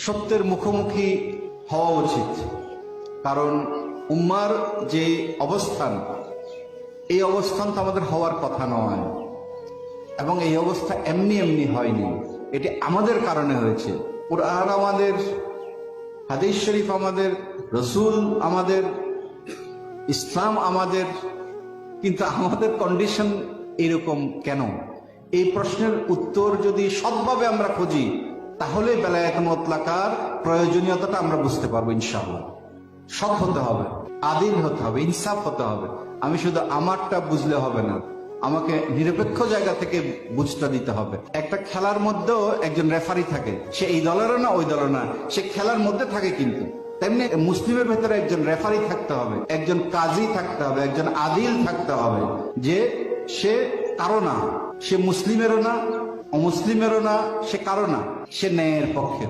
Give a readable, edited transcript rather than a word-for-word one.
সত্যের মুখোমুখি হওয়া উচিত। কারণ উম্মার যে অবস্থান, এই অবস্থান তো আমাদের হওয়ার কথা নয়, এবং এই অবস্থা এমনি এমনি হয়নি, এটি আমাদের কারণে হয়েছে। কুরআন আমাদের, হাদিস শরীফ আমাদের, রসুল আমাদের, ইসলাম আমাদের, কিন্তু আমাদের কন্ডিশন এরকম কেন? এই প্রশ্নের উত্তর যদি সৎভাবে আমরা খুঁজি, তাহলে বেলায়েত মুতলাকার প্রয়োজনীয়তাটা আমরা বুঝতে পারবো। ইনশাআল্লাহ সৎ হতে হবে, আদিল হতে হবে, ইনসাফ হতে হবে। আমি শুধু আমারটা বুঝলে হবে না, আমাকে নিরপেক্ষ জায়গা থেকে বুঝতে দিতে হবে। একটা খেলার মধ্যেও একজন রেফারি থাকে, সে এই দলেরও না ওই দলের না, সে খেলার মধ্যে থাকে। কিন্তু তেমনি মুসলিমের ভেতরে একজন রেফারি থাকতে হবে, একজন কাজী থাকতে হবে, একজন আদিল থাকতে হবে, যে সে কারো না, সে মুসলিমেরও না, অমুসলিমেরও না, সে কারো না, সে ন্যায়ের পক্ষে।